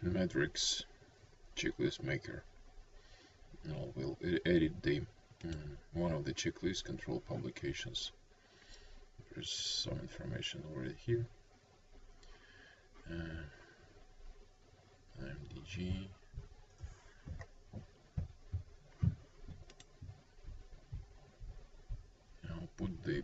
matrix checklist maker. Now we'll edit the one of the checklist control publications. There's some information already here. IMDG. I'll put the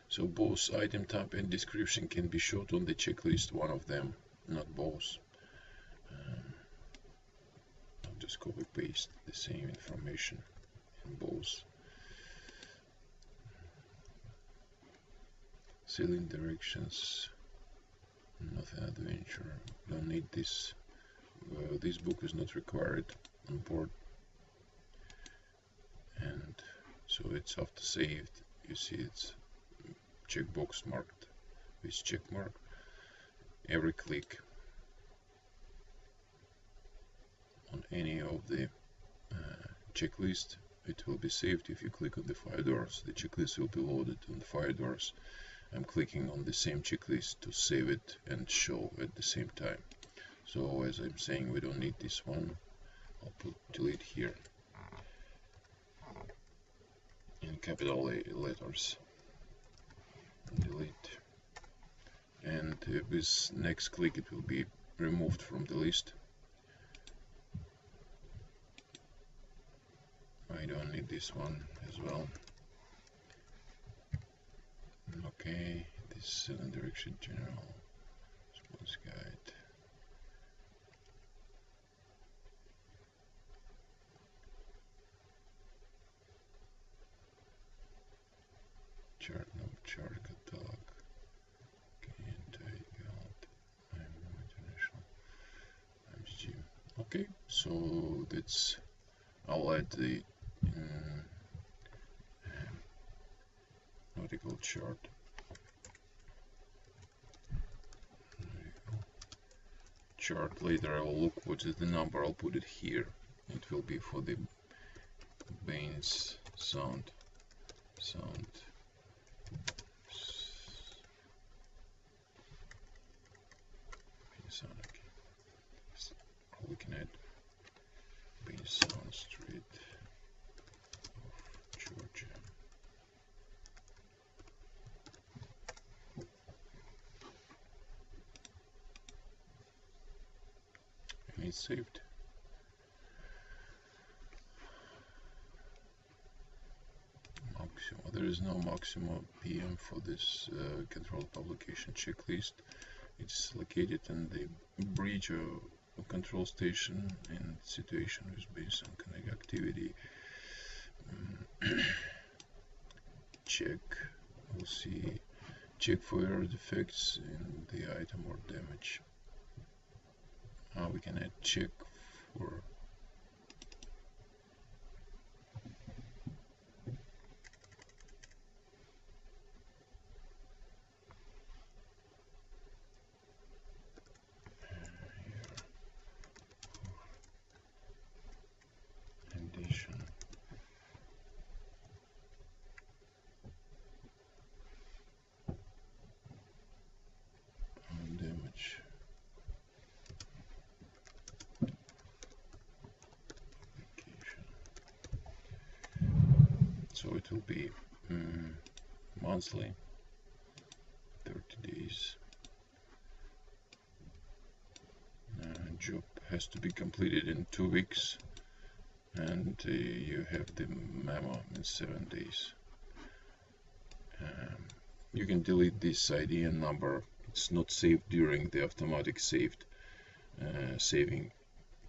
so both item type and description can be showed on the checklist, one of them, not both. I'll just copy paste the same information in both. Sailing directions, nothing adventure, don't need this. This book is not required on board, and so it's after saved. You see it's checkbox marked with check mark. Every click on any of the checklist, it will be saved. If you click on the fire doors, the checklist will be loaded on the fire doors. I'm clicking on the same checklist to save it and show at the same time. So as I'm saying, we don't need this one. I'll put delete here in capital letters. Delete, and with next click it will be removed from the list. I don't need this one as well. Okay, this direction general response guide. Chart, no chart catalog. Okay, so that's, I'll add the nautical chart. Chart later I will look what is the number, I'll put it here. It will be for the Baines sound. Okay. Looking at Baines Sound Street of Georgia. And it's saved. Maximo. There is no maximum PM for this controlled publication checklist. It's located in the bridge of control station and situation is based on connect activity. Check. We'll see. Check for error defects in the item or damage. We can add check for so it will be monthly, 30 days. Job has to be completed in 2 weeks, and you have the memo in 7 days. You can delete this ID and number. It's not saved during the automatic saving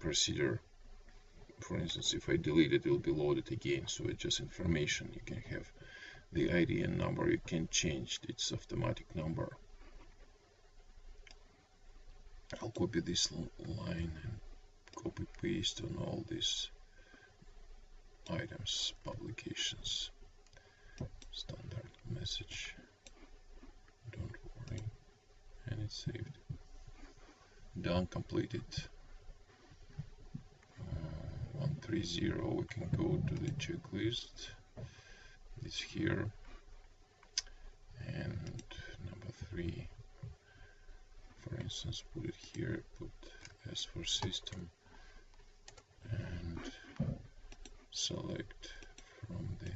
procedure. For instance, if I delete it, it will be loaded again. So it's just information. You can have the ID and number. You can change its automatic number. I'll copy this line and copy paste on all these items, publications, standard message. Don't worry, and it's saved. Done, completed. 130, we can go to the checklist. It's here, and number 3, for instance, put it here, put as for system and select from the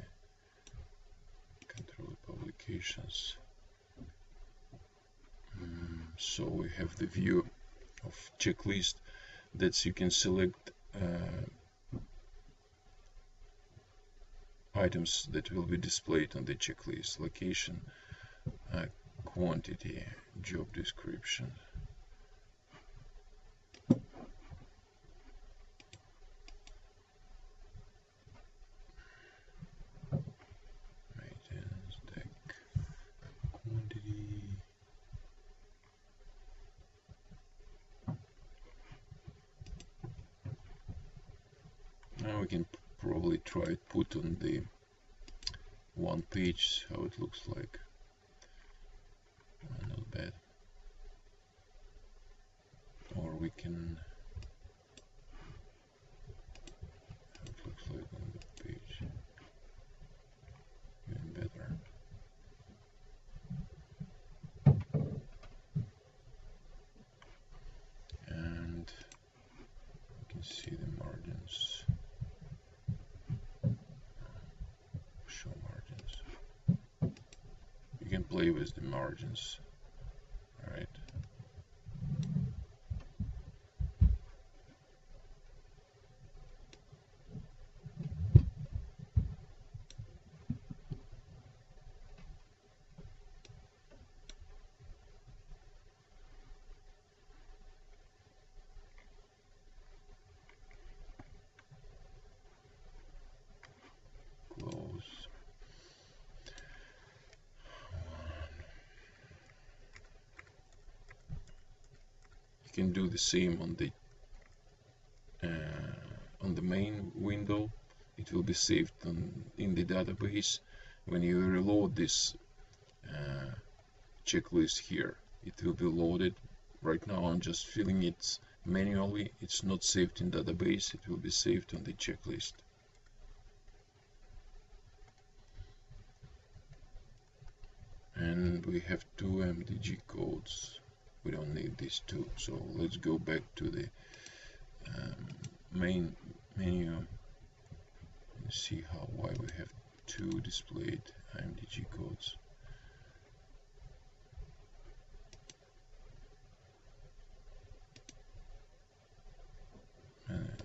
control publications. So we have the view of checklist that you can select items that will be displayed on the checklist: location, quantity, job description. Maintenance, deck, quantity. Now we can probably try it, put on the one page how it looks like. Not bad. Or we can how it looks like on the page. Even better. And you can see the margins. Show margins. You can play with the margins. Alright. Close. You can do the same on the main window. It will be saved in the database. When you reload this checklist here, it will be loaded. Right now I'm just filling it manually. It's not saved in database. It will be saved on the checklist. And we have two MDG codes. We don't need these two, so let's go back to the main menu and see why we have two displayed MDG codes.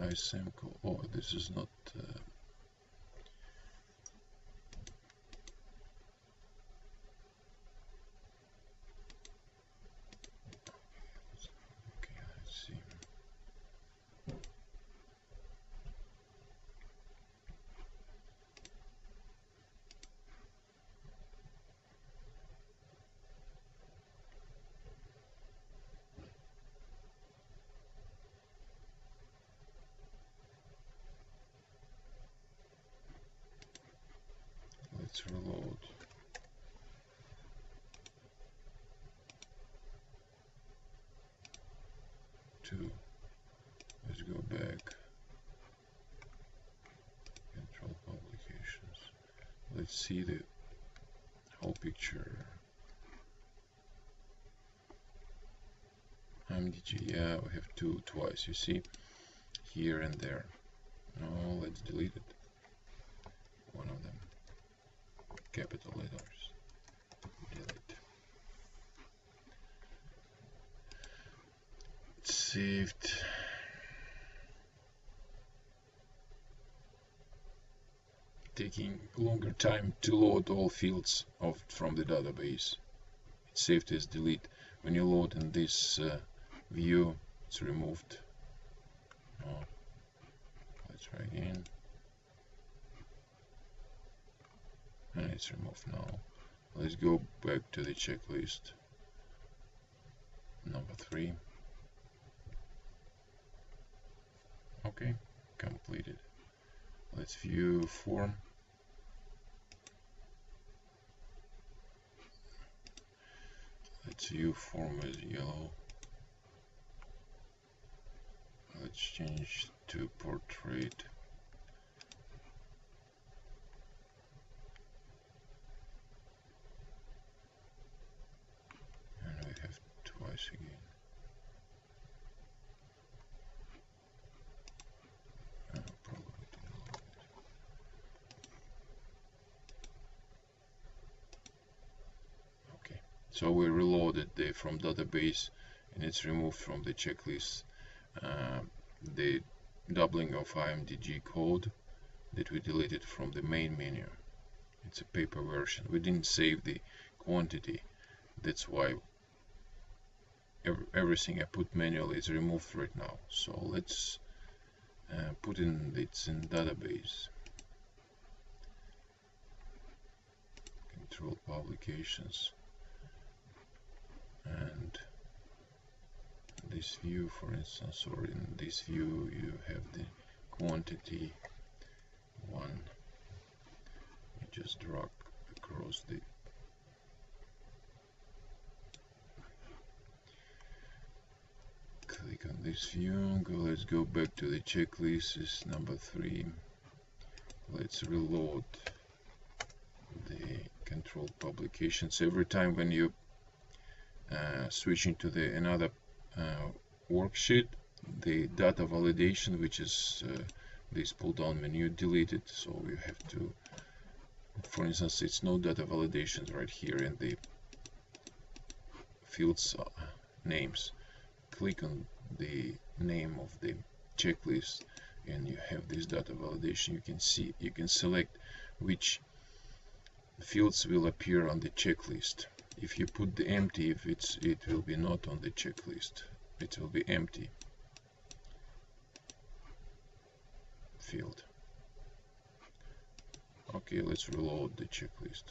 ISM code. Oh, this is not. Okay, let's see. Let's reload. Two. Let's go back. Control publications. Let's see the whole picture. MDG, yeah, we have two twice, you see, here and there. No, let's delete it. One of them. Capital letters. Delete. It's saved. Taking longer time to load all fields from the database. It's saved as delete. When you load in this view, it's removed. Oh. Let's try again. And it's removed now. Let's go back to the checklist. Number 3. Okay, completed. Let's view form. Let's view form as yellow. Let's change to portrait. And we have twice again. So we reloaded from database, and it's removed from the checklist the doubling of IMDG code that we deleted from the main menu. It's a paper version. We didn't save the quantity. That's why everything I put manually is removed right now. So let's put in it's in database. Control publications, and this view, for instance, or in this view you have the quantity 1. You just drag across the click on this view. Let's go back to the checklist. Is number 3. Let's reload the control publications. Every time when you switching to another worksheet, the data validation, which is this pull down menu, deleted. So you have to, for instance, it's no data validations right here in the fields names. Click on the name of the checklist and you have this data validation. You can select which fields will appear on the checklist. If you put the empty, it will be not on the checklist. It will be empty field. Okay, let's reload the checklist.